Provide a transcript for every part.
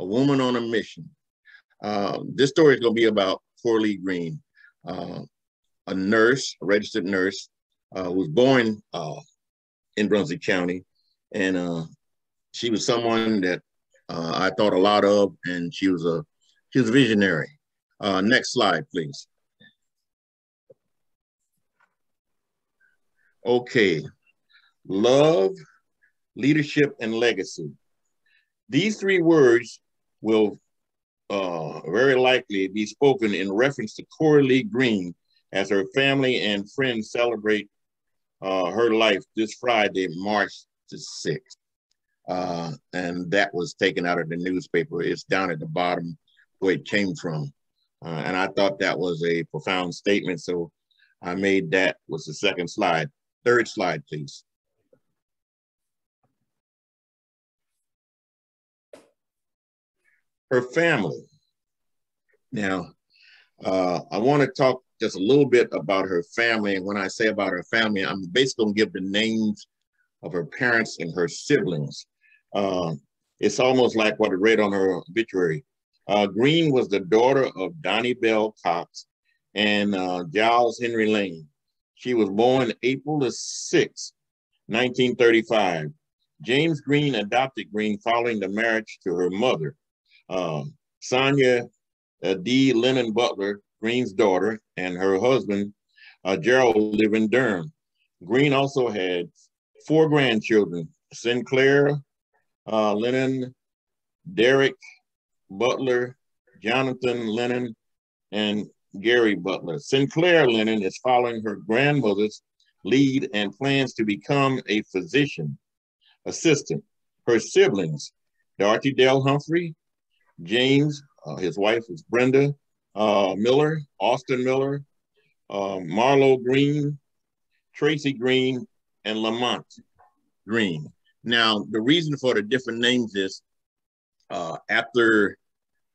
a woman on a mission. This story is going to be about Cora Lee Greene, a nurse, a registered nurse, who was born in Brunswick County. And she was someone that I thought a lot of, and she was a visionary. Next slide, please. Okay, love, leadership, and legacy. These three words will very likely be spoken in reference to Cora Lee Greene as her family and friends celebrate her life this Friday, March the 6th. And that was taken out of the newspaper. It's down at the bottom where it came from. And I thought that was a profound statement. So I made that was the second slide. Third slide, please. Her family. Now, I want to talk just a little bit about her family. And when I say about her family, I'm basically going to give the names of her parents and her siblings. It's almost like what I read on her obituary. Greene was the daughter of Donnie Bell Cox and Giles Henry Lane. She was born April the 6th, 1935. James Greene adopted Greene following the marriage to her mother, Sonia D. Lennon Butler, Greene's daughter, and her husband, Gerald, live in Durham. Greene also had 4 grandchildren: Sinclair Lennon, Derek Butler, Jonathan Lennon, and Gary Butler. Sinclair Lennon is following her grandmother's lead and plans to become a physician assistant. Her siblings: Dorothy Dale Humphrey, James, his wife is Brenda Miller, Austin Miller, Marlo Greene, Tracy Greene, and Lamont Greene. Now, the reason for the different names is after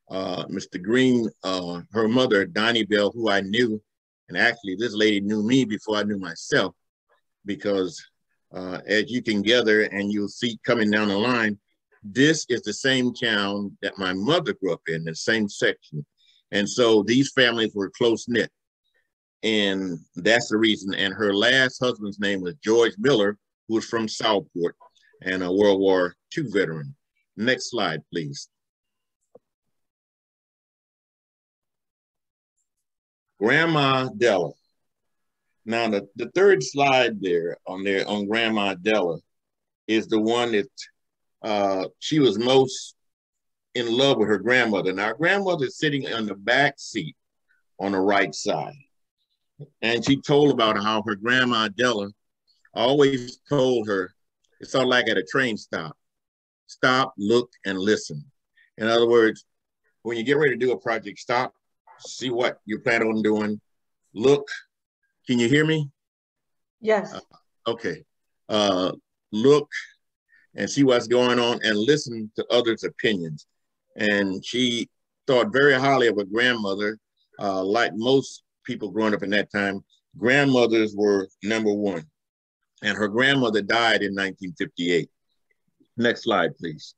Mr. Greene, her mother, Donnie Bell, who I knew, and actually this lady knew me before I knew myself, because as you can gather and you'll see coming down the line, this is the same town that my mother grew up in, the same section. And so these families were close knit. And that's the reason. And her last husband's name was George Miller, who was from Southport and a World War II veteran. Next slide, please. Grandma Della. Now, the third slide there on Grandma Della is the one that she was most in love with her grandmother. Now, her grandmother is sitting on the back seat on the right side. And she told about how her grandma Della always told her, it's sort of like at a train stop: stop, look, and listen. In other words, when you get ready to do a project, stop, see what you plan on doing, look. Can you hear me? Yes. Okay. Look and see what's going on and listen to others' opinions. And she thought very highly of her grandmother. Like most people growing up in that time, grandmothers were number one. And her grandmother died in 1958. Next slide, please.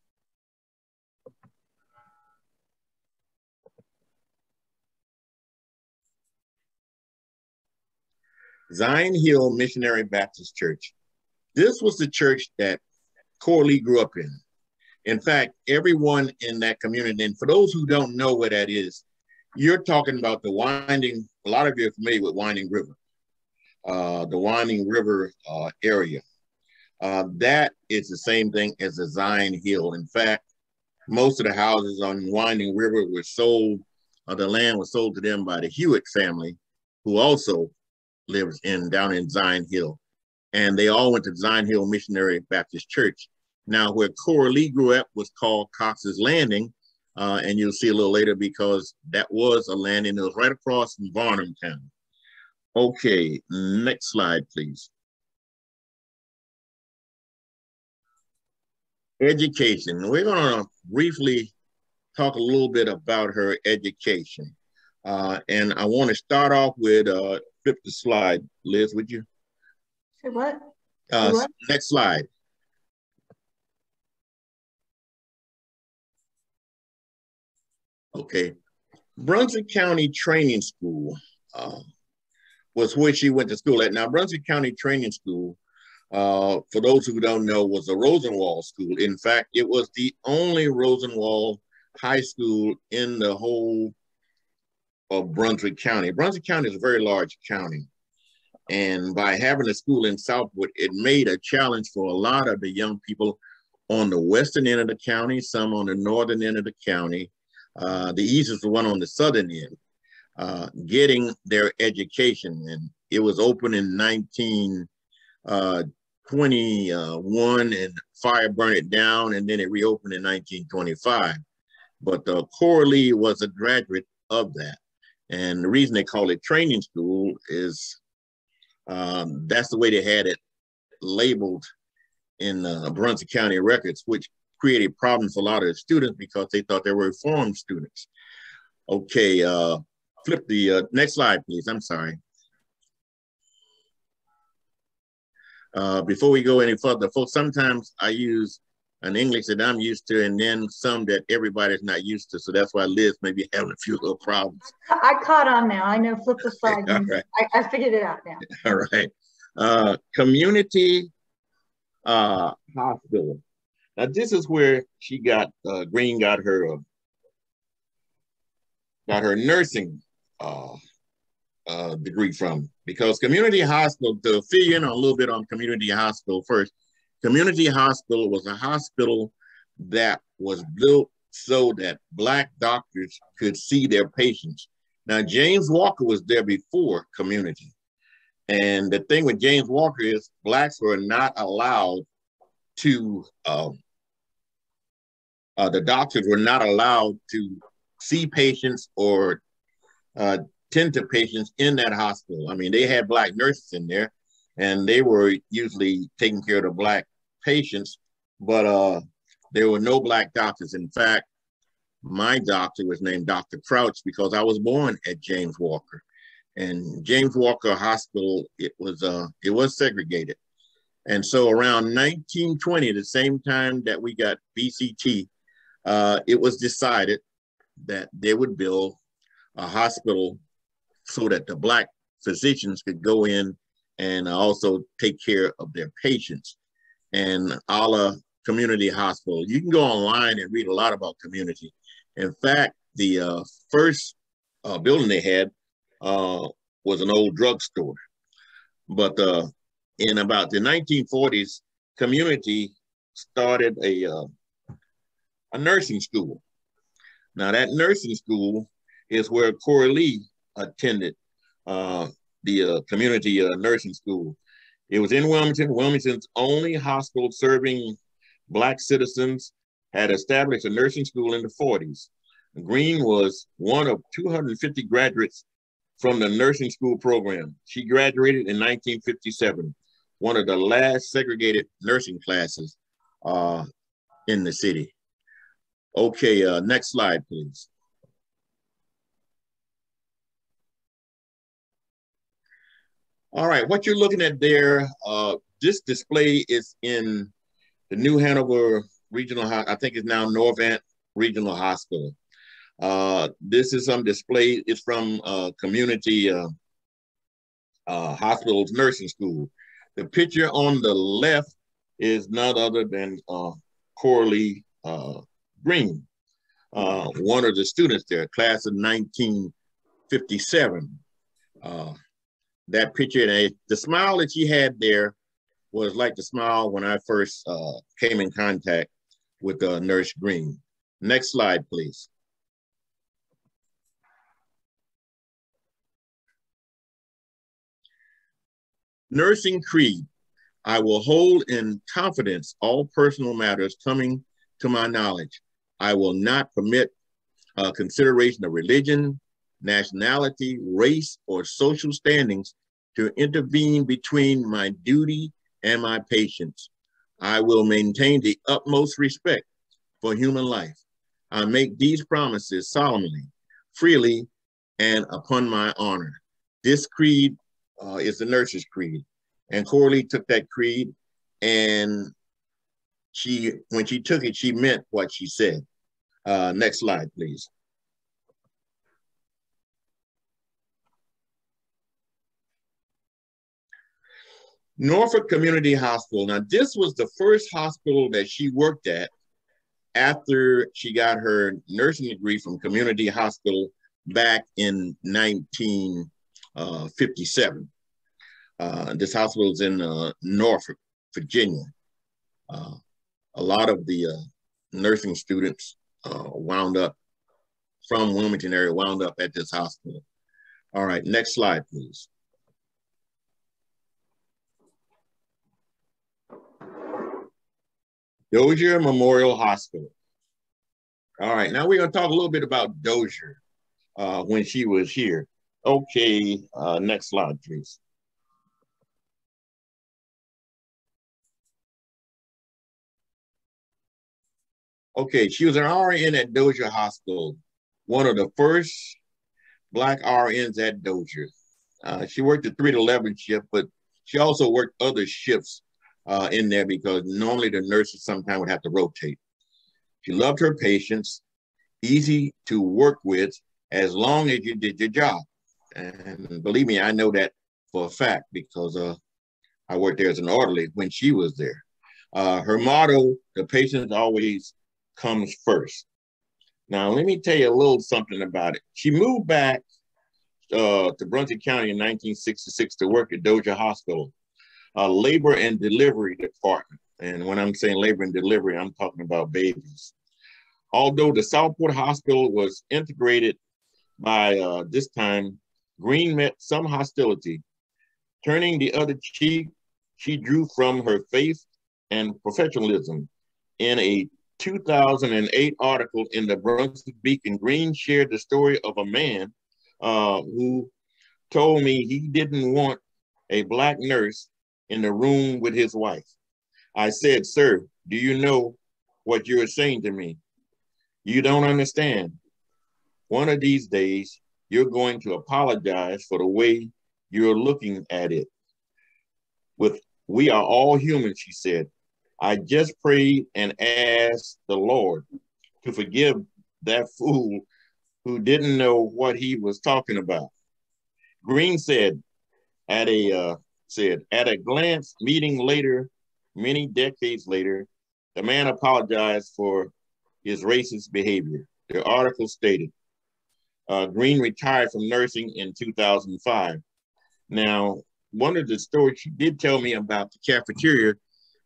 Zion Hill Missionary Baptist Church. This was the church that Cora Lee grew up in. In fact, everyone in that community, and for those who don't know what that is, you're talking about the Winding, a lot of you are familiar with Winding River, the Winding River area. That is the same thing as the Zion Hill. In fact, most of the houses on Winding River were sold, the land was sold to them by the Hewitt family, who also lives down in Zion Hill. And they all went to Zion Hill Missionary Baptist Church. Now, where Cora Lee grew up was called Cox's Landing, and you'll see a little later because that was a landing that was right across from Varnum Town. Okay, next slide, please. Education. We're gonna briefly talk a little bit about her education. And I wanna start off with, flip the slide, Liz, would you? Say what? Next slide. Okay. Brunswick County Training School was where she went to school at. Now, Brunswick County Training School, for those who don't know, was a Rosenwald school. In fact, it was the only Rosenwald high school in the whole of Brunswick County. Brunswick County is a very large county. And by having a school in Southport, it made a challenge for a lot of the young people on the western end of the county, some on the northern end of the county. The east is the one on the southern end, getting their education. And it was open in 1921 and fire burned it down, and then it reopened in 1925. But Cora Lee was a graduate of that. And the reason they call it training school is that's the way they had it labeled in Brunswick County records, which created problems for a lot of the students because they thought they were reformed students. Okay, flip the next slide, please. I'm sorry. Before we go any further, folks, sometimes I use an English that I'm used to and then some that everybody's not used to. So that's why Liz may be having a few little problems. I caught on now. I know flip the slide. All right. I figured it out now. All right. Community hospital. Now this is where she got, Greene got her nursing degree from, because community hospital, to fill you in a little bit on community hospital first, community hospital was a hospital that was built so that Black doctors could see their patients. Now, James Walker was there before community. And the thing with James Walker is Blacks were not allowed to, the doctors were not allowed to see patients or tend to patients in that hospital. I mean, they had Black nurses in there, and they were usually taking care of the Black patients, but there were no Black doctors. In fact, my doctor was named Dr. Crouch because I was born at James Walker. And James Walker Hospital, it was segregated. And so around 1920, the same time that we got BCT, it was decided that they would build a hospital so that the Black physicians could go in and also take care of their patients. And a la community hospital, you can go online and read a lot about community. In fact, the first building they had was an old drugstore. But in about the 1940s, community started a nursing school. Now that nursing school is where Cora Lee attended the community nursing school. It was in Wilmington. Wilmington's only hospital serving Black citizens had established a nursing school in the 40s. Greene was one of 250 graduates from the nursing school program. She graduated in 1957, one of the last segregated nursing classes in the city. Okay, next slide, please. All right, what you're looking at there, this display is in the New Hanover Regional, I think it's now Norvant Regional Hospital. This is some display, it's from Community Hospital's nursing school. The picture on the left is none other than Cora Lee Greene, one of the students there, class of 1957. That picture, the smile that she had there was like the smile when I first came in contact with Nurse Greene. Next slide, please. Nursing creed. I will hold in confidence all personal matters coming to my knowledge. I will not permit consideration of religion, nationality, race, or social standings to intervene between my duty and my patients. I will maintain the utmost respect for human life. I make these promises solemnly, freely, and upon my honor. This creed is the nurse's creed. And Cora Lee took that creed, and when she took it, she meant what she said. Next slide, please. Norfolk Community Hospital. Now, this was the first hospital that she worked at after she got her nursing degree from Community Hospital back in 1957. This hospital is in Norfolk, Virginia. A lot of the nursing students wound up from Wilmington area, wound up at this hospital. All right, next slide, please. Dozier Memorial Hospital. All right, now we're gonna talk a little bit about Dozier when she was here. Okay, next slide, please. Okay, she was an RN at Dozier Hospital, one of the first Black RNs at Dozier. She worked the 3 to 11 shift, but she also worked other shifts in there because normally the nurses sometimes would have to rotate. She loved her patients, easy to work with as long as you did your job. And believe me, I know that for a fact because I worked there as an orderly when she was there. Her motto, the patient always comes first. Now, let me tell you a little something about it. She moved back to Brunswick County in 1966 to work at Dozier Hospital, labor and delivery department. And when I'm saying labor and delivery, I'm talking about babies. Although the Southport Hospital was integrated by this time, Greene met some hostility. Turning the other cheek, she drew from her faith and professionalism. In a 2008 article in the Brunswick Beacon, Greene shared the story of a man who told me he didn't want a Black nurse in the room with his wife. I said, "Sir, do you know what you're saying to me? You don't understand. One of these days, you're going to apologize for the way you're looking at it. We are all human," she said. "I just prayed and asked the Lord to forgive that fool who didn't know what he was talking about." Greene said, at a glance meeting later, many decades later, the man apologized for his racist behavior. The article stated, Greene retired from nursing in 2005. Now, one of the stories she did tell me about the cafeteria,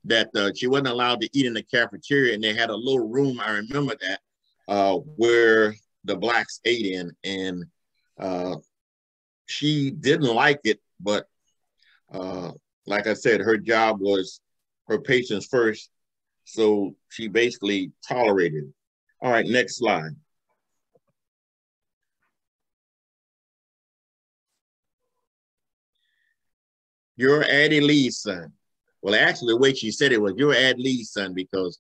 that she wasn't allowed to eat in the cafeteria, and they had a little room, I remember that, where the Blacks ate in, and she didn't like it, but like I said, her job was her patients first, so she basically tolerated it. All right, next slide. "You're Addie Lee's son." Well, actually, the way she said it was, "You're Addie Lee's son," because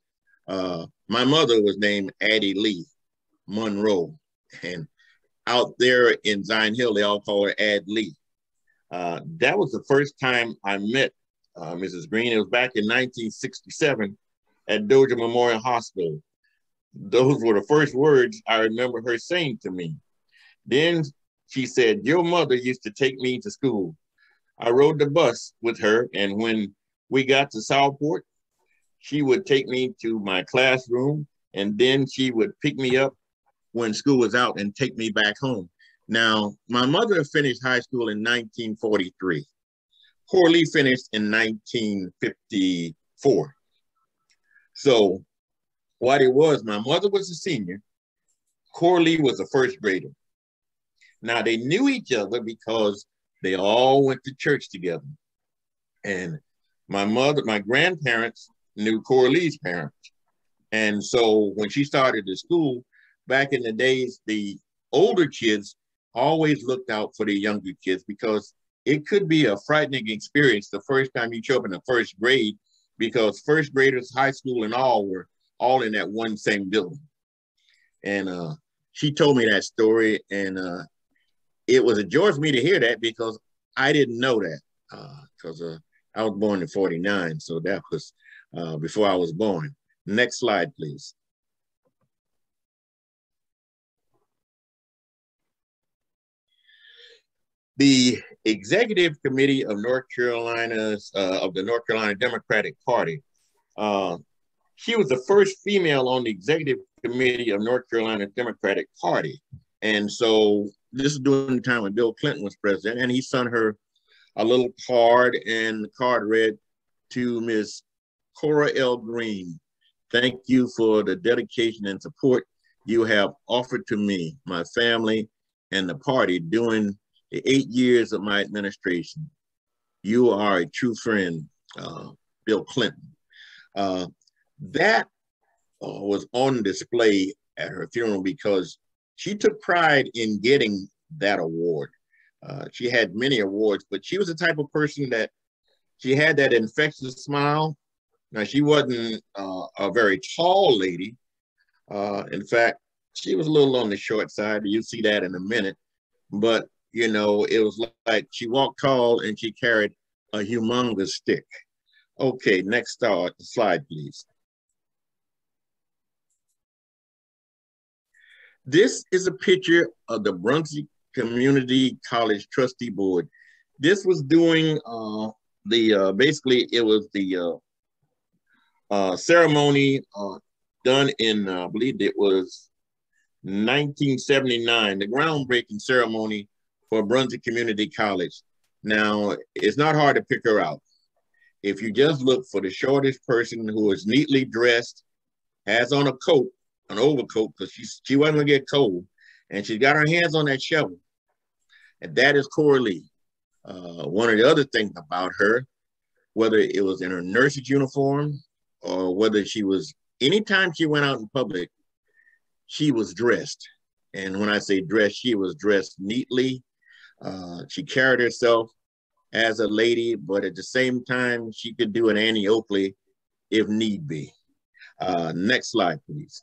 my mother was named Addie Lee Monroe. And out there in Zion Hill, they all call her Add Lee. That was the first time I met Mrs. Greene. It was back in 1967 at Dozier Memorial Hospital. Those were the first words I remember her saying to me. Then she said, "Your mother used to take me to school. I rode the bus with her, and when we got to Southport, she would take me to my classroom, and then she would pick me up when school was out and take me back home." Now, my mother finished high school in 1943. Cora Lee finished in 1954. So what it was, my mother was a senior, Cora Lee was a first grader. Now, they knew each other because they all went to church together. And my grandparents knew Cora Lee's parents. And so when she started the school, back in the days, the older kids always looked out for the younger kids because it could be a frightening experience the first time you show up in the first grade, because first graders, high school and all were all in that one same building. And she told me that story, and it was a joy for me to hear that because I didn't know that, because I was born in 49, so that was before I was born. Next slide, please. The Executive Committee of North Carolina's of the North Carolina Democratic Party. She was the first female on the Executive Committee of North Carolina Democratic Party. And so this is during the time when Bill Clinton was president, and he sent her a little card, and the card read, "To Miss Cora L. Greene, thank you for the dedication and support you have offered to me, my family, and the party during the 8 years of my administration. You are a true friend, Bill Clinton." That was on display at her funeral because she took pride in getting that award. She had many awards, but she was the type of person that she had that infectious smile. Now, she wasn't a very tall lady. In fact, she was a little on the short side. You'll see that in a minute. But, you know, it was like she walked tall and she carried a humongous stick. Okay, next slide, please. This is a picture of the Brunswick Community College Trustee Board. This was doing basically it was the ceremony done in, I believe it was 1979, the groundbreaking ceremony for Brunswick Community College. Now, it's not hard to pick her out. If you just look for the shortest person who is neatly dressed, has on a coat, an overcoat, because she wasn't gonna get cold, and she's got her hands on that shovel, and that is Cora Lee. One of the other things about her, whether it was in her nurse's uniform or whether she was, anytime she went out in public, she was dressed. And when I say dressed, she was dressed neatly. She carried herself as a lady, but at the same time, she could do an Annie Oakley if need be. Next slide, please.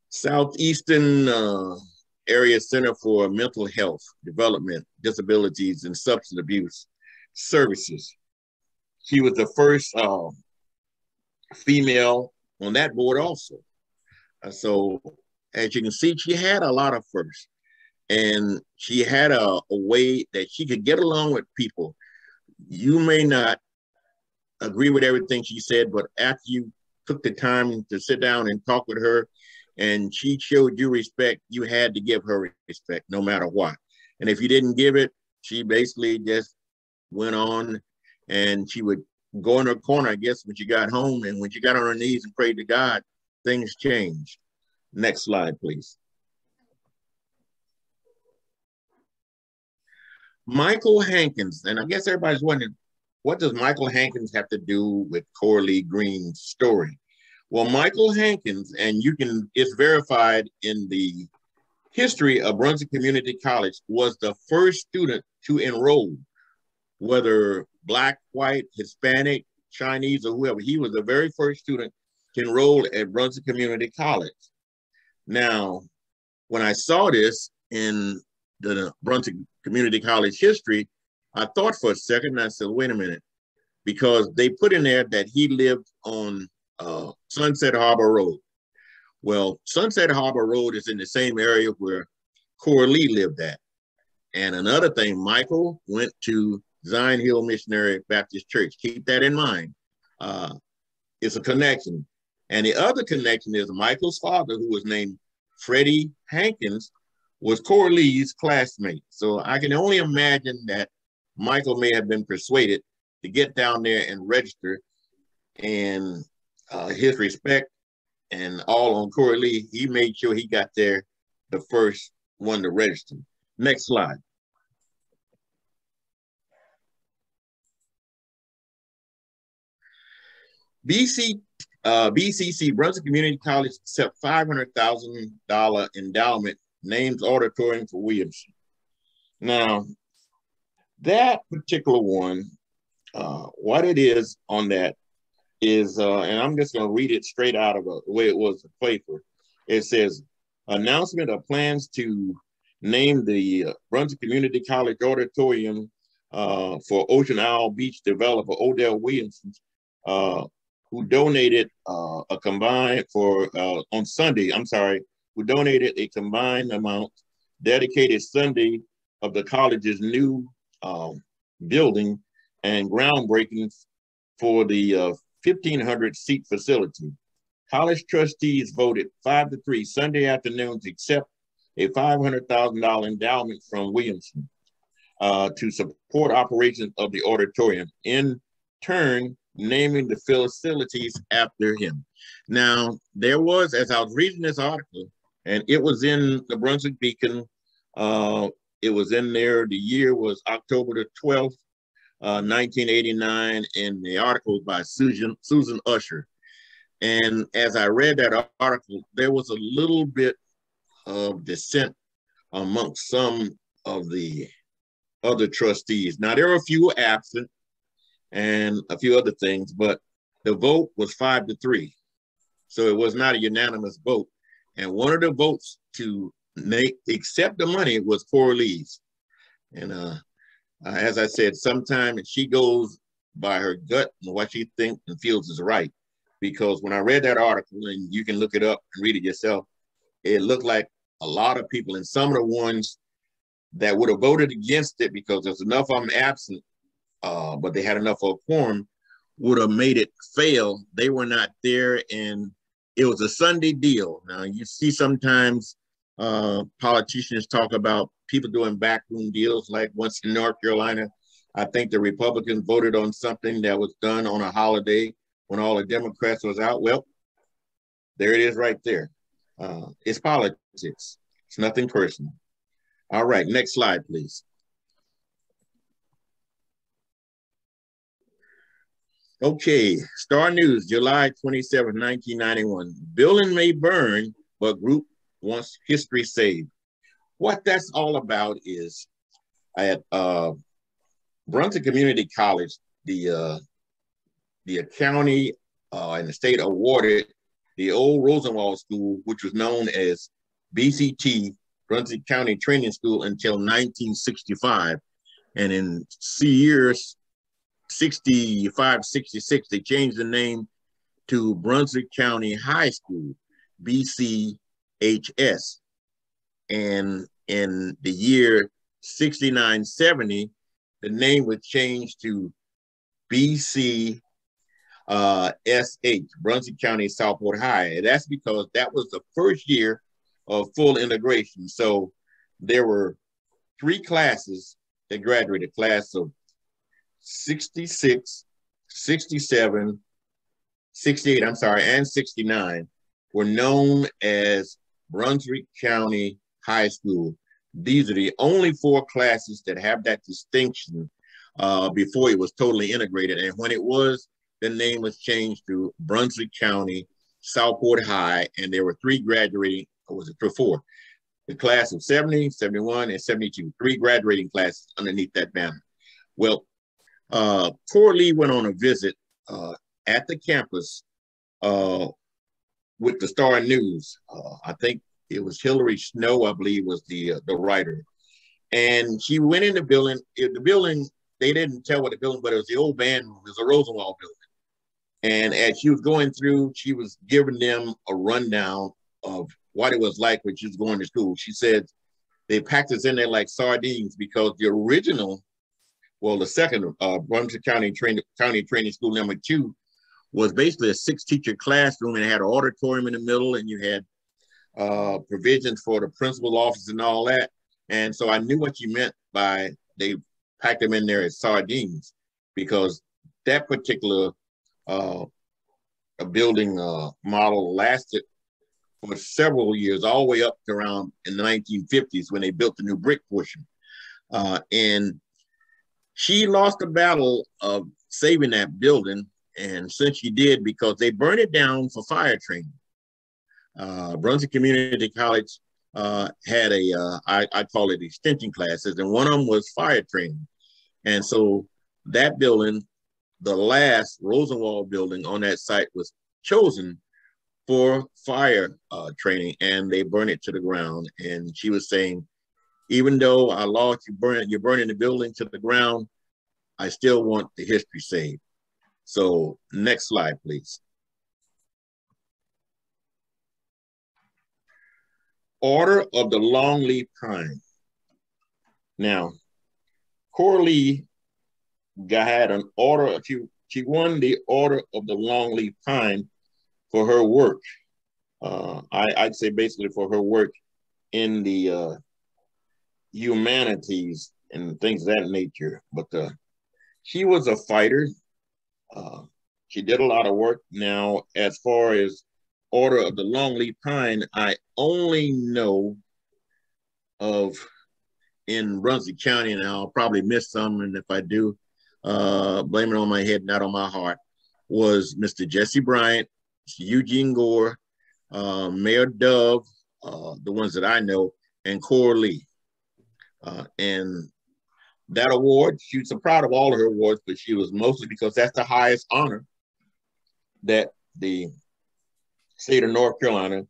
Southeastern Area Center for Mental Health Development, Disabilities, and Substance Abuse Services. She was the first female on that board also. So as you can see, she had a lot of firsts, and she had a way that she could get along with people. You may not agree with everything she said, but after you took the time to sit down and talk with her, and she showed you respect, you had to give her respect no matter what. And if you didn't give it, she basically just went on, and she would go in her corner, I guess, when she got home. And when she got on her knees and prayed to God, things changed. Next slide, please. Michael Hankins, and I guess everybody's wondering, what does Michael Hankins have to do with Cora Lee Greene's story? Well, Michael Hankins, and it's verified in the history of Brunswick Community College, was the first student to enroll, whether Black, white, Hispanic, Chinese, or whoever. He was the very first student to enroll at Brunswick Community College. Now, when I saw this in the Brunswick Community College history, I thought for a second, and I said, wait a minute, because they put in there that he lived on Sunset Harbor Road. Well, Sunset Harbor Road is in the same area where Cora Lee lived at. And another thing, Michael went to Zion Hill Missionary Baptist Church. Keep that in mind. It's a connection. And the other connection is Michael's father, who was named Freddie Hankins, was Cora Lee's classmate. So I can only imagine that Michael may have been persuaded to get down there and register, and his respect and all on Cora Lee, he made sure he got there the first one to register. Next slide. BCC, Brunswick Community College, accept $500,000 endowment, names auditorium for Williamson. Now, that particular one, what it is on that is, and I'm just going to read it straight out of the way it was a paper. It says, announcement of plans to name the Brunswick Community College Auditorium for Ocean Isle Beach developer Odell Williamson, who donated a combined for, on Sunday, who donated a combined amount dedicated Sunday of the college's new building and groundbreaking for the 1,500 seat facility. College trustees voted 5-3 Sunday afternoon to accept a $500,000 endowment from Williamson to support operations of the auditorium, in turn naming the facilities after him. Now, there was, as I was reading this article, and it was in the Brunswick Beacon, it was in there, the year was October the 12th, 1989, and the article was by Susan Usher. And as I read that article, there was a little bit of dissent amongst some of the other trustees. Now, there were a few absent and a few other things, but the vote was 5-3. So it was not a unanimous vote. And one of the votes to accept the money was Cora Lee's. And as I said, sometimes she goes by her gut and what she thinks and feels is right. Because when I read that article, and you can look it up and read it yourself, it looked like a lot of people, and some of the ones that would have voted against it because there's enough of them absent, but they had enough of a quorum, would have made it fail. They were not there, and it was a Sunday deal. Now, you see sometimes politicians talk about people doing backroom deals, like once in North Carolina, I think the Republicans voted on something that was done on a holiday when all the Democrats was out. Well, there it is right there. It's politics. It's nothing personal. All right, next slide, please. Okay, Star News, July 27, 1991. Building may burn, but group wants history saved. What that's all about is at Brunswick Community College, the county and the state awarded the old Rosenwald School, which was known as BCT, Brunswick County Training School, until 1965. And in years 65, 66, they changed the name to Brunswick County High School, BCHS. And in the year 69, 70, the name was changed to BCSH, Brunswick County Southport High. And that's because that was the first year of full integration. So there were 3 classes that graduated, class of 66, 67, 68, and 69 were known as Brunswick County High School. These are the only 4 classes that have that distinction before it was totally integrated. And when it was, the name was changed to Brunswick County Southport High, and there were 3 graduating, or was it 4? The class of 70, 71, and 72, 3 graduating classes underneath that banner. Well, Cora Lee went on a visit at the campus with the Star News. I think it was Hillary Snow, I believe, was the writer. And she went in the building. The building, they didn't tell what the building, but it was the old band room. It was a Rosenwald building. And as she was going through, she was giving them a rundown of what it was like when she was going to school. She said they packed us in there like sardines because the original, well, the second Brunswick County Training School number 2 was basically a 6-teacher classroom, and it had an auditorium in the middle, and you had provisions for the principal office and all that. And so I knew what you meant by they packed them in there as sardines, because that particular building model lasted for several years, all the way up to around in the 1950s when they built the new brick portion. And she lost the battle of saving that building, and since she did, because they burned it down for fire training. Brunswick Community College had I call it extension classes, and one of them was fire training. And so that building, the last Rosenwald building on that site, was chosen for fire training, and they burned it to the ground. And she was saying, even though I lost, you're burning the building to the ground, I still want the history saved. So next slide, please. Order of the Longleaf Pine. Now, Cora Lee had an order, she won the Order of the Longleaf Pine for her work. I'd say basically for her work in the humanities and things of that nature. But she was a fighter. She did a lot of work. Now, as far as Order of the Longleaf Pine, I only know of in Brunswick County, and I'll probably miss some, and if I do, blame it on my head, not on my heart, was Mr. Jesse Bryant, Eugene Gore, Mayor Dove, the ones that I know, and Cora Lee. And that award, she was so proud of all of her awards, but she was mostly because that's the highest honor that the state of North Carolina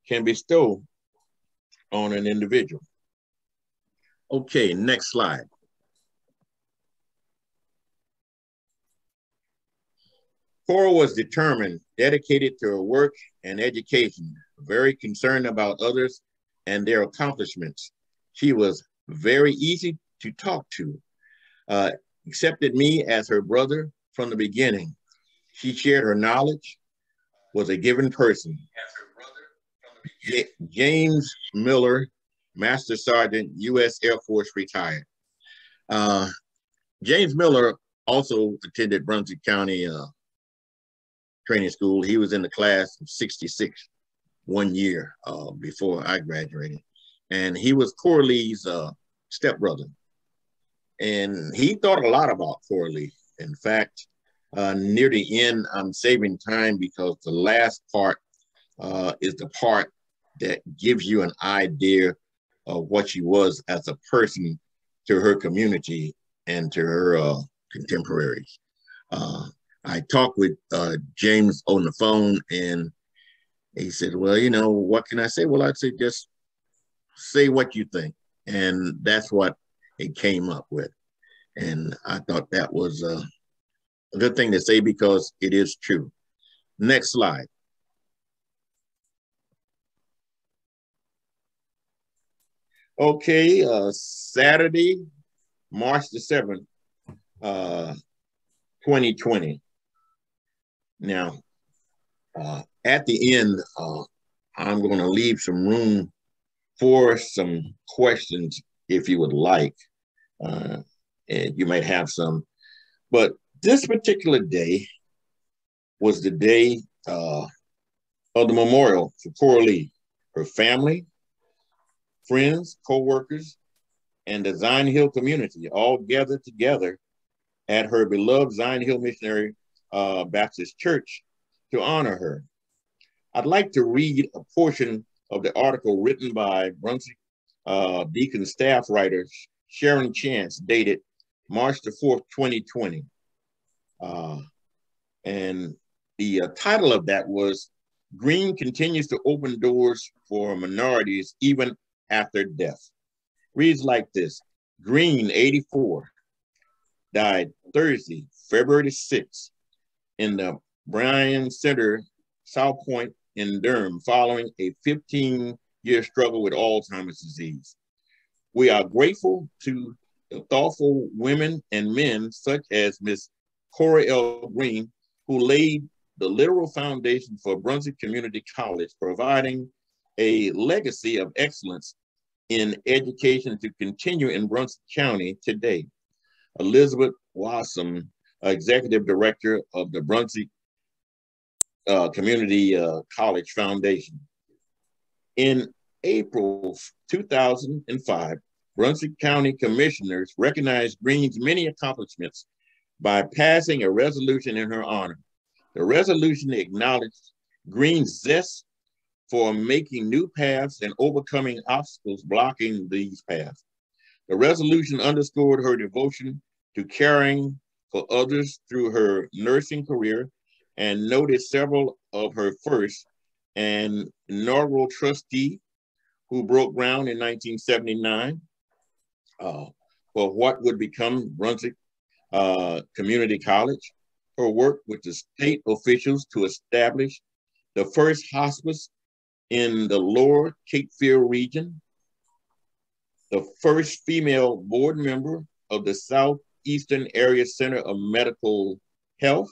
can bestow on an individual. Okay, next slide. Cora was determined, dedicated to her work and education, very concerned about others and their accomplishments. She was very easy to talk to, accepted me as her brother from the beginning. She shared her knowledge, was a given person. James Miller, Master Sergeant, U.S. Air Force, retired. James Miller also attended Brunswick County Training School. He was in the class of 66 1 year before I graduated. And he was Cora Lee's stepbrother. And he thought a lot about Cora Lee. In fact, near the end, I'm saving time because the last part is the part that gives you an idea of what she was as a person to her community and to her contemporaries. I talked with James on the phone, and he said, well, you know, what can I say? Well, I'd say just say what you think. And that's what it came up with. And I thought that was a good thing to say because it is true. Next slide. Okay, Saturday, March the 7th, 2020. Now, at the end, I'm going to leave some room for some questions if you would like, and you might have some. But this particular day was the day of the memorial for Cora Lee. Her family, friends, co-workers, and the Zion Hill community all gathered together at her beloved Zion Hill Missionary Baptist Church to honor her. I'd like to read a portion of the article written by Brunswick Deacon staff writer Sharon Chance, dated March the 4th, 2020. And the title of that was, Greene Continues to Open Doors for Minorities Even After Death. Reads like this: Greene, 84, died Thursday, February 6th, in the Bryan Center, Southport in Durham, following a 15-year struggle with Alzheimer's disease. We are grateful to the thoughtful women and men such as Ms. Cora L. Greene, who laid the literal foundation for Brunswick Community College, providing a legacy of excellence in education to continue in Brunswick County today. Elizabeth Wassam, Executive Director of the Brunswick Community College Foundation. In April 2005, Brunswick County Commissioners recognized Greene's many accomplishments by passing a resolution in her honor. The resolution acknowledged Greene's zest for making new paths and overcoming obstacles blocking these paths. The resolution underscored her devotion to caring for others through her nursing career and noted several of her firsts: an inaugural trustee who broke ground in 1979 for what would become Brunswick Community College, her work with the state officials to establish the first hospice in the Lower Cape Fear region, the first female board member of the Southeastern Area Center of Mental Health,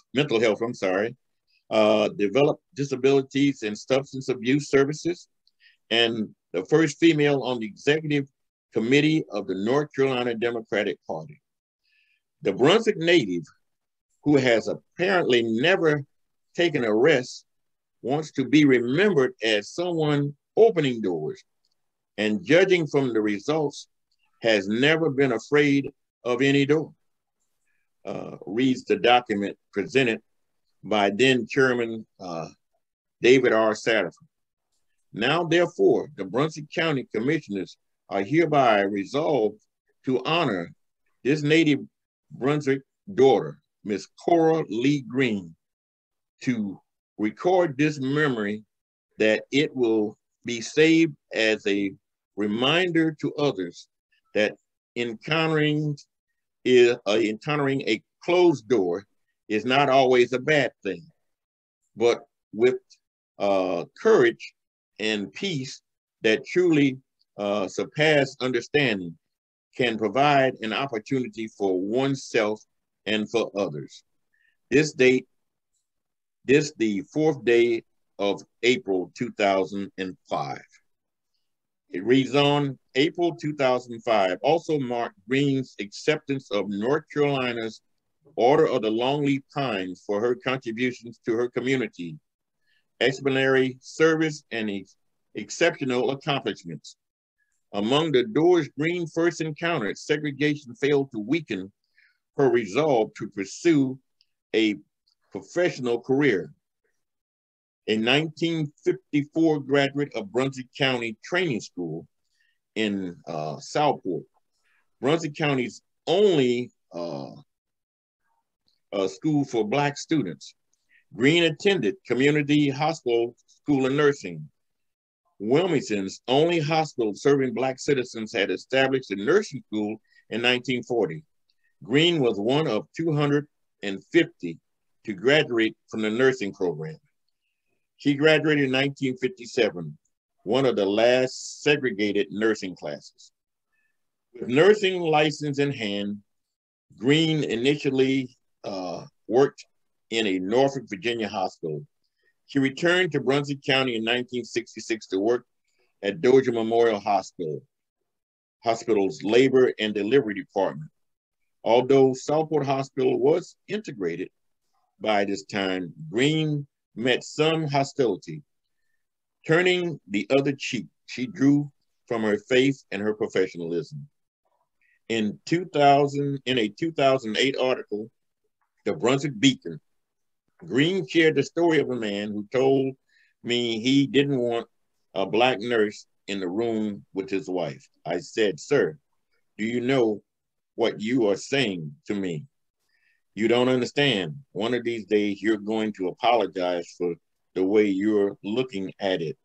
developed disabilities and substance abuse services, and the first female on the executive committee of the North Carolina Democratic Party. The Brunswick native, who has apparently never taken a rest, wants to be remembered as someone opening doors, and judging from the results, has never been afraid of any door. Reads the document presented by then Chairman David R. Satterfield. Now, therefore, the Brunswick County Commissioners are hereby resolved to honor this native Brunswick daughter, Miss Cora Lee Greene, to record this memory, that it will be saved as a reminder to others that encountering a closed door is not always a bad thing, but with courage and peace that truly surpass understanding can provide an opportunity for oneself and for others. This the 4th day of April 2005. It reads on, April 2005 also marked Greene's acceptance of North Carolina's Order of the Longleaf Pines for her contributions to her community, exemplary service, and exceptional accomplishments. Among the doors Greene first encountered, segregation failed to weaken her resolve to pursue a professional career. A 1954 graduate of Brunswick County Training School in Southport, Brunswick County's only school for Black students. Greene attended Community Hospital School of Nursing. Williamson's only hospital serving Black citizens had established a nursing school in 1940. Greene was one of 250 to graduate from the nursing program. She graduated in 1957, one of the last segregated nursing classes. With nursing license in hand, Greene initially worked in a Norfolk, Virginia hospital. She returned to Brunswick County in 1966 to work at Dozier Memorial Hospital's Labor and Delivery Department. Although Southport Hospital was integrated by this time, Greene met some hostility. Turning the other cheek, she drew from her faith and her professionalism. In a 2008 article, The Brunswick Beacon, Greene shared the story of a man who told me he didn't want a Black nurse in the room with his wife. I said, "Sir, do you know what you are saying to me? You don't understand. One of these days, you're going to apologize for the way you're looking at it.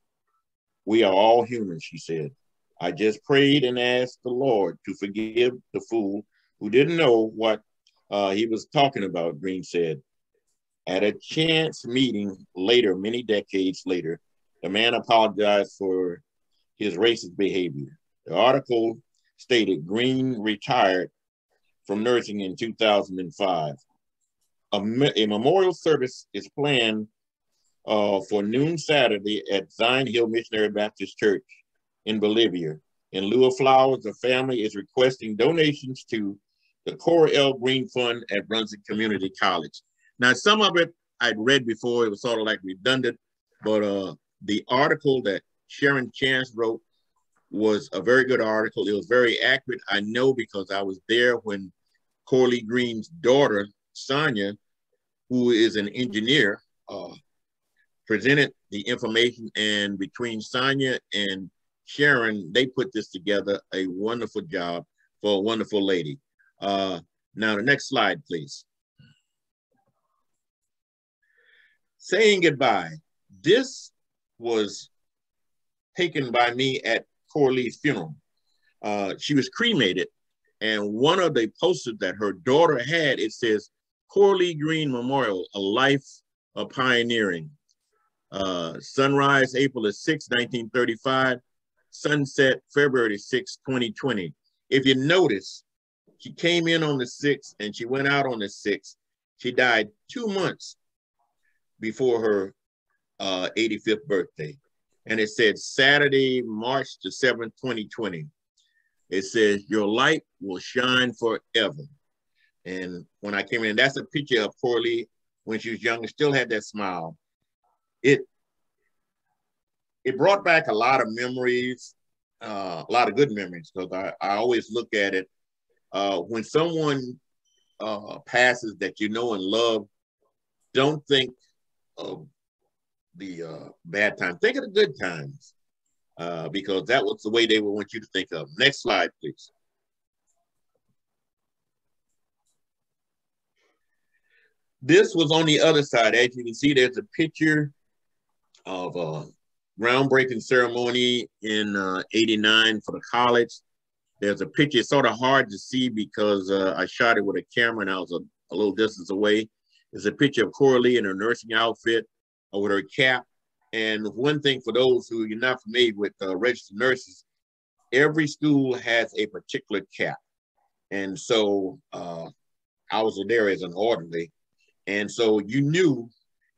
We are all human," she said. "I just prayed and asked the Lord to forgive the fool who didn't know what he was talking about," Greene said. At a chance meeting later, many decades later, the man apologized for his racist behavior. The article stated Greene retired from nursing in 2005. A memorial service is planned for noon Saturday at Zion Hill Missionary Baptist Church in Bolivia. In lieu of flowers, the family is requesting donations to the Cora L. Greene Fund at Brunswick Community College. Now, some of it I'd read before, it was sort of like redundant, but the article that Sharon Chance wrote was a very good article. It was very accurate. I know because I was there when Cora Lee Greene's daughter, Sonia, who is an engineer, presented the information, and between Sonia and Sharon, they put this together, a wonderful job for a wonderful lady. Now, the next slide, please. Saying goodbye. This was taken by me at Cora Lee's funeral. She was cremated, and one of the posters that her daughter had, it says, Cora Lee Greene Memorial, a life of pioneering. Sunrise, April the 6th, 1935. Sunset, February 6th, 2020. If you notice, she came in on the 6th and she went out on the 6th. She died 2 months before her 85th birthday. And it said Saturday, March the 7th, 2020. It says, your light will shine forever. And when I came in, that's a picture of Cora Lee when she was young and still had that smile. It brought back a lot of memories, a lot of good memories, because I always look at it. When someone passes that you know and love, don't think of the bad times. Think of the good times, because that was the way they would want you to think of. Next slide, please. This was on the other side. As you can see, there's a picture of a groundbreaking ceremony in '89 for the college. There's a picture, it's sort of hard to see because I shot it with a camera and I was a little distance away. There's a picture of Cora Lee in her nursing outfit with her cap. And one thing for those who you're not familiar with registered nurses, every school has a particular cap. And so I was there as an orderly. And so you knew,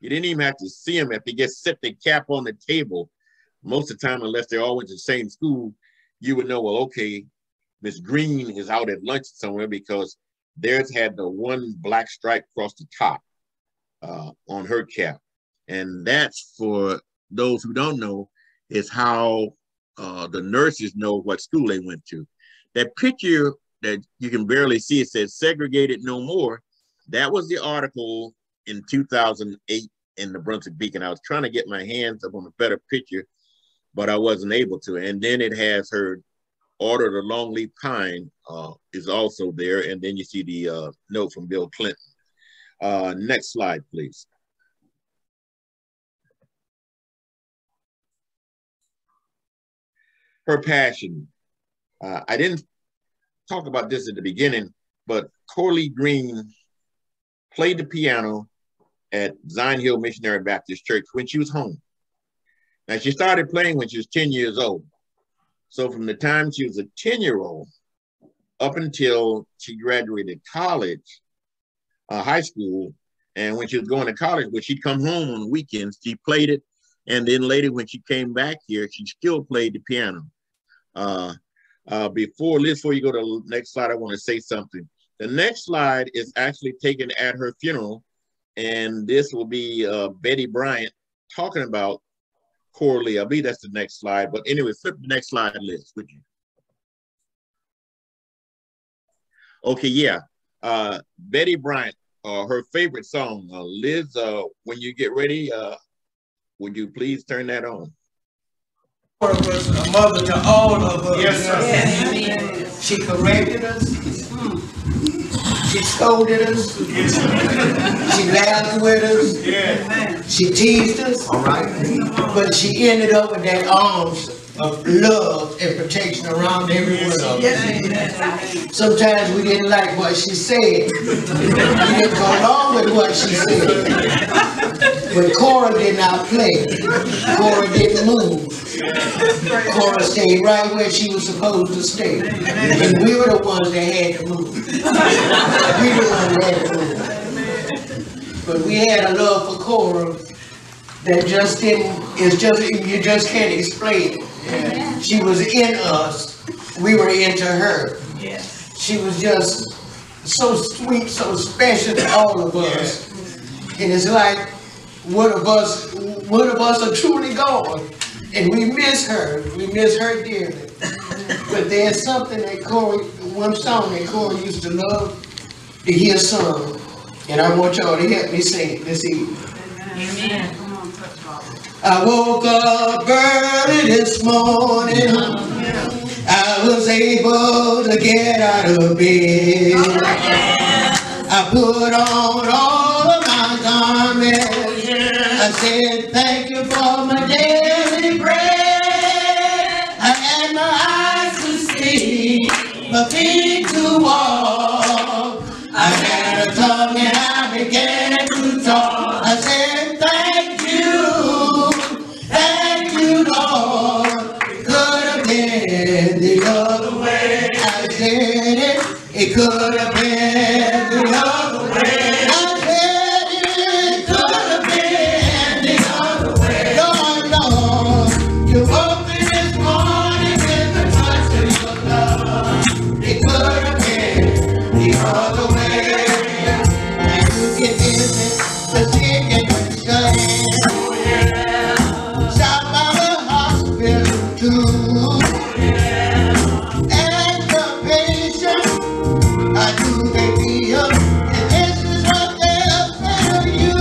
you didn't even have to see them if they just set the cap on the table. Most of the time, unless they're all went to the same school, you would know, well, okay, Miss Greene is out at lunch somewhere because theirs had the one black stripe across the top on her cap. And that's, for those who don't know, is how the nurses know what school they went to. That picture that you can barely see, it says segregated no more. That was the article in 2008 in the Brunswick Beacon. I was trying to get my hands up on a better picture, but I wasn't able to. And then it has her Order the Longleaf Pine is also there. And then you see the note from Bill Clinton. Next slide, please. Her passion. I didn't talk about this at the beginning, but Cora Lee Greene played the piano at Zion Hill Missionary Baptist Church when she was home. Now, she started playing when she was 10 years old. So from the time she was a 10-year-old up until she graduated college, high school, and when she was going to college, when she'd come home on the weekends, she played it. And then later when she came back here, she still played the piano. Before you go to the next slide, I want to say something. The next slide is actually taken at her funeral, and this will be Betty Bryant talking about Cora Lee. I believe that's the next slide, but anyway, flip the next slide, Liz, would you? Okay, yeah. Betty Bryant, her favorite song. Liz, when you get ready, would you please turn that on? Cora was a mother to all of us. Yes, sir. Yes. She corrected us. She scolded us. She laughed with us. Yeah. She teased us. All right. But she ended up with that arms of love and protection around every one of us. Sometimes we didn't like what she said. We didn't go along with what she said. But Cora did not play. Cora didn't move. Cora stayed right where she was supposed to stay. And we were the ones that had to move. We were the ones that had to move. But we had a love for Cora that just didn't, you just can't explain it. Yeah. She was in us. We were into her. Yeah. She was just so sweet, so special to all of us. Yeah. And it's like one of us are truly gone. And we miss her. We miss her dearly. But there's something that Cora, one song that Cora used to love to hear sung. And I want y'all to help me sing this evening. Amen. I woke up early this morning. I was able to get out of bed. I put on all of my garments. I said, thank you for my daily bread. I had my eyes to see, my feet to walk. I had a tongue and I began to talk. I said, thank you. could have been the other way. I said it could have been the other way. Lord, Lord, you woke me this morning with the touch of your love. It could have been the other way. And you can hear me, the singing and studying. Shot by the hospital too. And the patient, I do they feel, and this is what they'll say to you.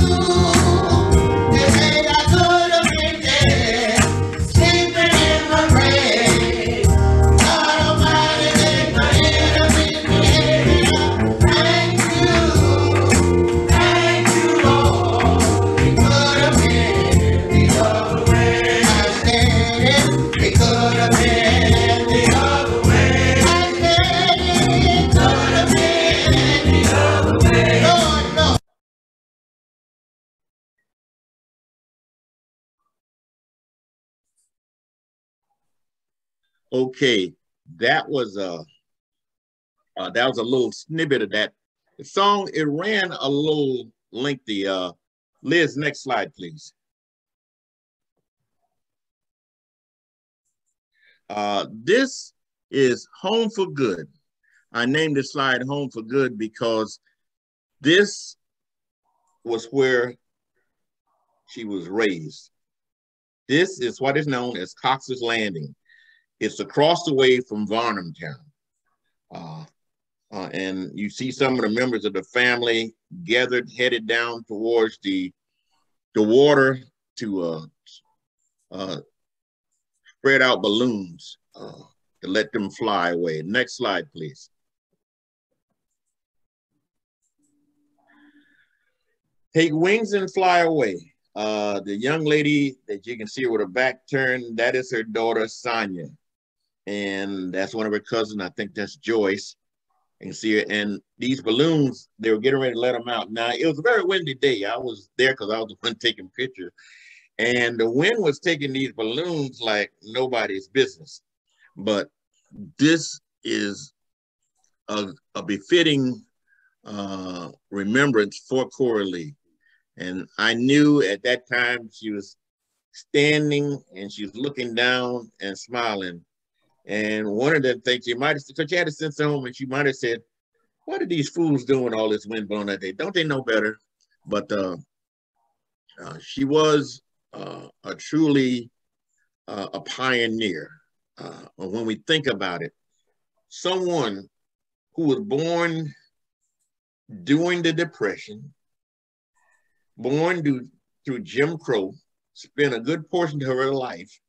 They say I could have been dead, sleeping in my grave. God Almighty, make my enemies behave. Thank you, Lord. It could have been the other way. I said it could have been the other way. I said it could have been the other way. Lord, Lord. Okay, that was a little snippet of that. The song, it ran a little lengthy. Liz, next slide, please. This is Home for Good. I named this slide Home for Good because this was where she was raised. This is what is known as Cox's Landing. It's across the way from Varnumtown. And you see some of the members of the family gathered, headed down towards the water to spread out balloons to let them fly away. Next slide, please. Take wings and fly away. The young lady that you can see her with her back turned, that is her daughter, Sonia. And that's one of her cousins. I think that's Joyce. You can see her. And these balloons, they were getting ready to let them out. Now, it was a very windy day. I was there because I was the one taking pictures. And the wind was taking these balloons like nobody's business. But this is a befitting remembrance for Cora Lee. And I knew at that time she was standing and she was looking down and smiling. And one of the things she might have, because she had a sense of home, and she might have said, what are these fools doing all this wind blowing that day? Don't they know better? But she was a truly a pioneer. When we think about it, someone who was born during the Depression, born through Jim Crow, spent a good portion of her life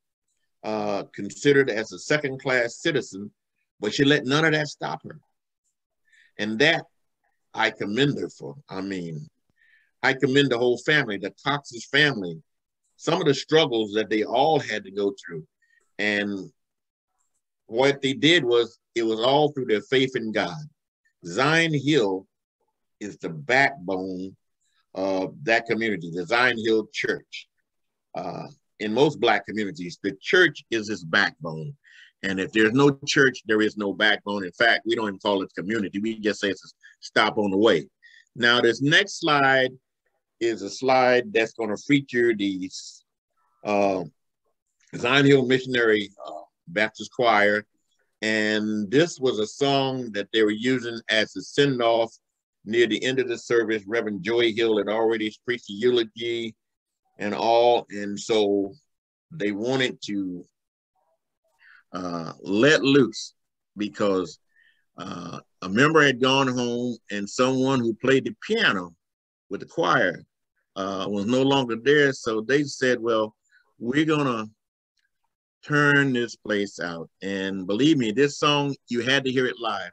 considered as a second-class citizen, but she let none of that stop her. And that I commend her for. I mean, I commend the whole family, the Cox's family, some of the struggles that they all had to go through. And what they did was, it was all through their faith in God. Zion Hill is the backbone of that community, the Zion Hill Church. In most Black communities, the church is its backbone. And if there's no church, there is no backbone. In fact, we don't even call it community. We just say it's a stop on the way. Now, this next slide is a slide that's going to feature the Zion Hill Missionary Baptist Choir. And this was a song that they were using as a send-off near the end of the service. Reverend Joy Hill had already preached a eulogy and all. And so they wanted to let loose because a member had gone home and someone who played the piano with the choir was no longer there. So they said, well, we're gonna turn this place out. And believe me, this song, you had to hear it live.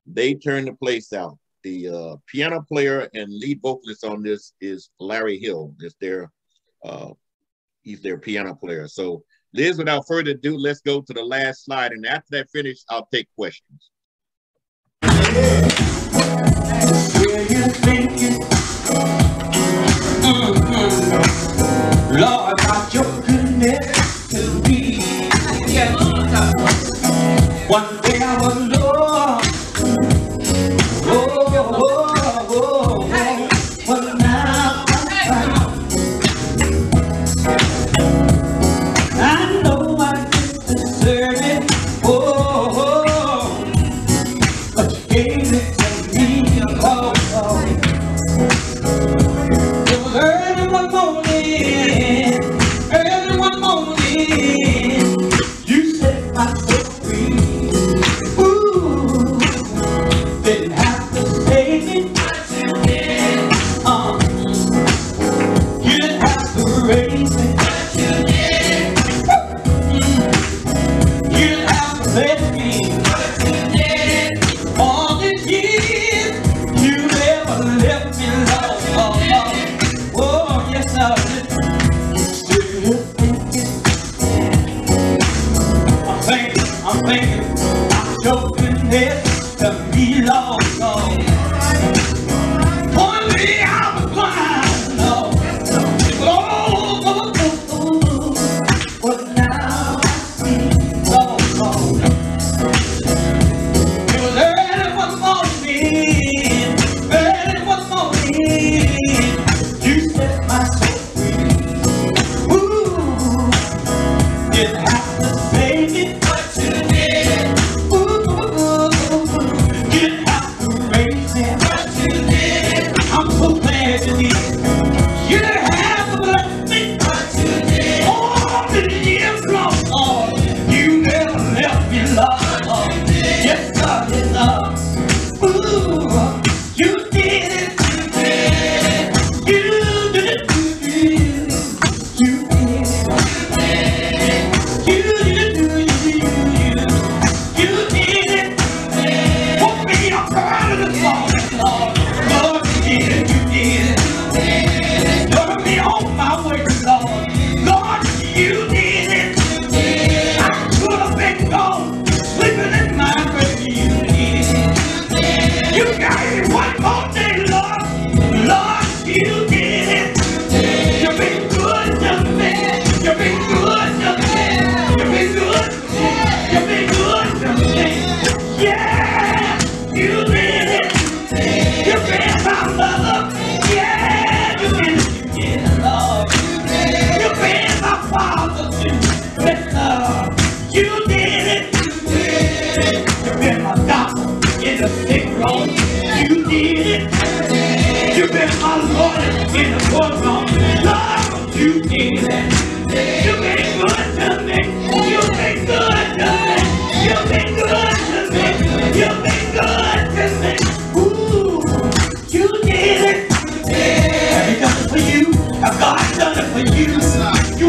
They turned the place out. The piano player and lead vocalist on this is Larry Hill. He's their piano player. So Liz, without further ado, let's go to the last slide. And after that finish, I'll take questions. Lord, about your goodness to me. One day I was lost,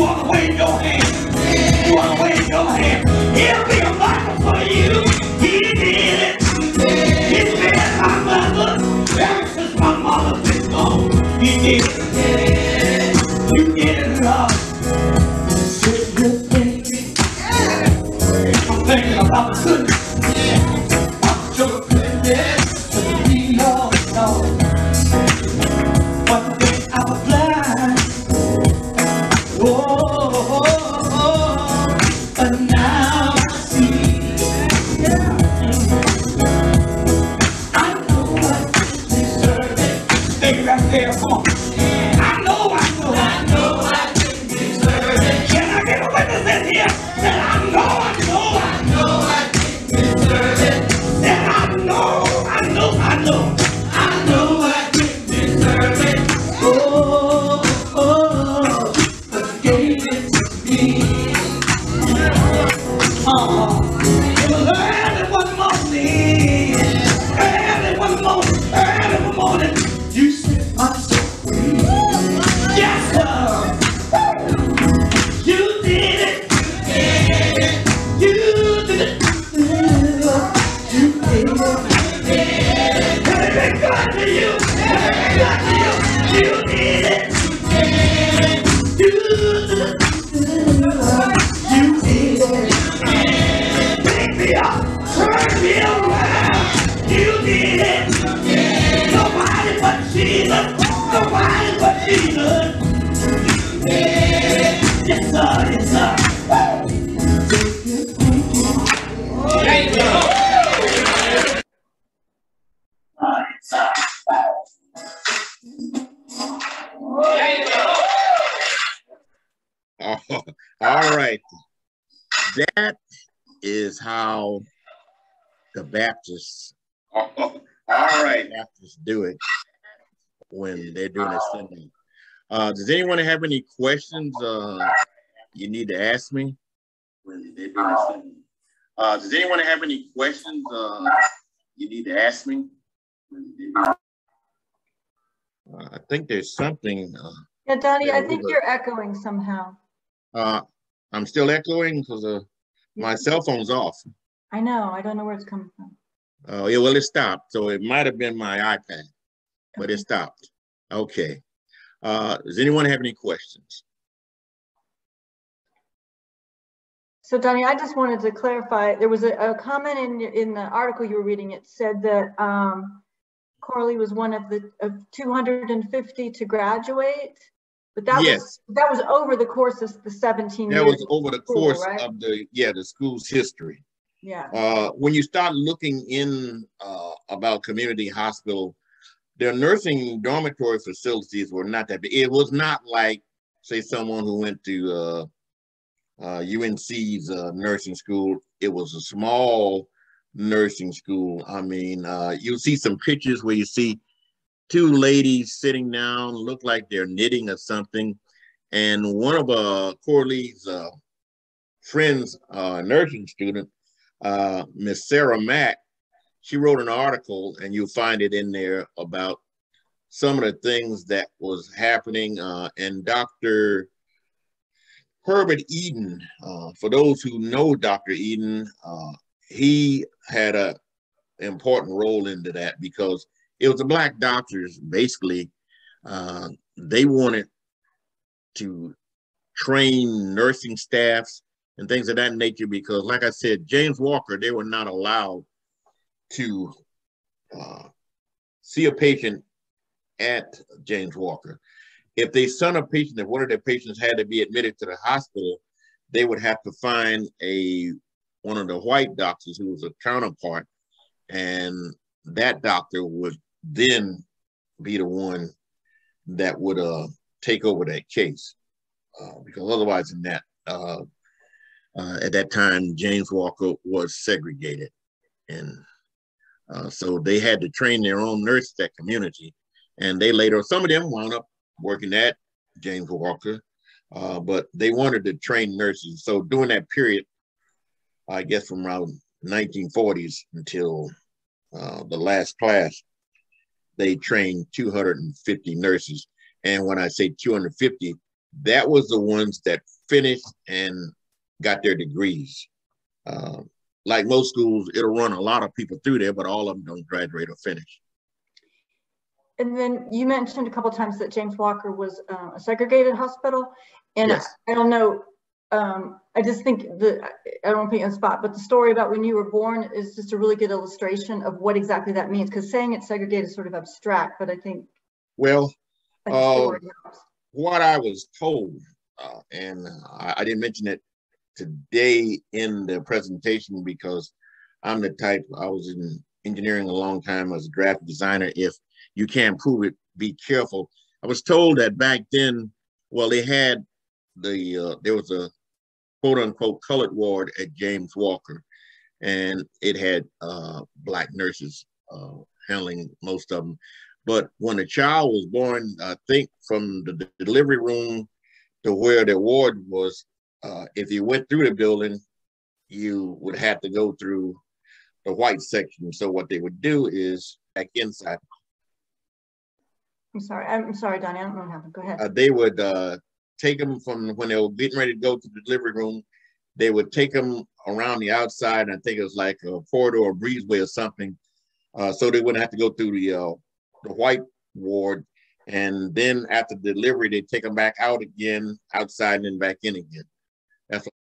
wanna wave your hand? You wanna wave your hand? He'll be a marker for you. He did it. He fed my mother ever since my mother been gone. He did it. You did it, Lord. I'm thinking about the goodness. I'm sure goodness. Lord. One day I was blind. But now I see. I know I deserve it. Stay right there, come on. I know I deserve it. Can I get a witness in here? That I know I deserve it. That I know I deserve it. But gave it to me. It was early one morning, you set my soul free. Yes, sir. You did it. You did it. You did it. Has it been good to you? You did it. You did it. Pick me up, turn me around. You did it. Nobody but Jesus. Nobody but Jesus. Yes, sir. Yes, sir. Thank you. All right. That is how the Baptists, Baptists do it when they're doing a Sunday. Does anyone have any questions you need to ask me? Does anyone have any questions you need to ask me? I think there's something. Yeah, Donnie, I think you're echoing somehow. I'm still echoing because my cell phone's off. I know. I don't know where it's coming from. Oh, yeah, well, it stopped. So it might have been my iPad, but it stopped. Okay. Does anyone have any questions? So, Donnie, I just wanted to clarify. There was a comment in the article you were reading. It said that Cora Lee was one of 250 to graduate. But that was over the course of the 17 years. That was over the course right? of the school's history. Yeah. When you start looking in about community hospital, their nursing dormitory facilities were not that big. It was not like, say, someone who went to UNC's nursing school. It was a small nursing school. I mean, you'll see some pictures where you see two ladies sitting down, look like they're knitting or something. And one of Cora Lee's friends, nursing student, Miss Sarah Mack, she wrote an article, and you'll find it in there about some of the things that was happening. And Dr. Herbert Eden, for those who know Dr. Eden, he had an important role into that because it was the Black doctors, basically, they wanted to train nursing staffs and things of that nature because, like I said, James Walker, they were not allowed to see a patient at James Walker. If they sent a patient, if one of their patients had to be admitted to the hospital, they would have to find one of the white doctors who was a counterpart, and that doctor would then be the one that would take over that case, because otherwise in that at that time James Walker was segregated, and so they had to train their own nurses at community, and they later, some of them wound up working at James Walker, but they wanted to train nurses. So during that period, I guess from around 1940s until the last class, they trained 250 nurses. And when I say 250, that was the ones that finished and got their degrees. Like most schools, it'll run a lot of people through there, but all of them don't graduate or finish. And then you mentioned a couple of times that James Walker was a segregated hospital. And yes. I don't know, I just think that, I don't want to put you on the spot, but the story about when you were born is just a really good illustration of what exactly that means. Because saying it's segregated is sort of abstract, but I think. Well, what I was told, and I didn't mention it today in the presentation because I'm the type, I was in engineering a long time as a graphic designer. If you can't prove it, be careful. I was told that back then, well, they had there was a quote unquote colored ward at James Walker, and it had Black nurses handling most of them. But when a child was born, I think from the delivery room to where the ward was, if you went through the building, you would have to go through the white section. So what they would do is back inside. I'm sorry, Donnie, I don't know what happened. Go ahead. They would take them from when they were getting ready to go to the delivery room. They would take them around the outside. I think it was like a corridor or breezeway or something. So they wouldn't have to go through the white ward. And then after delivery, they take them back out again, outside and then back in again. That's what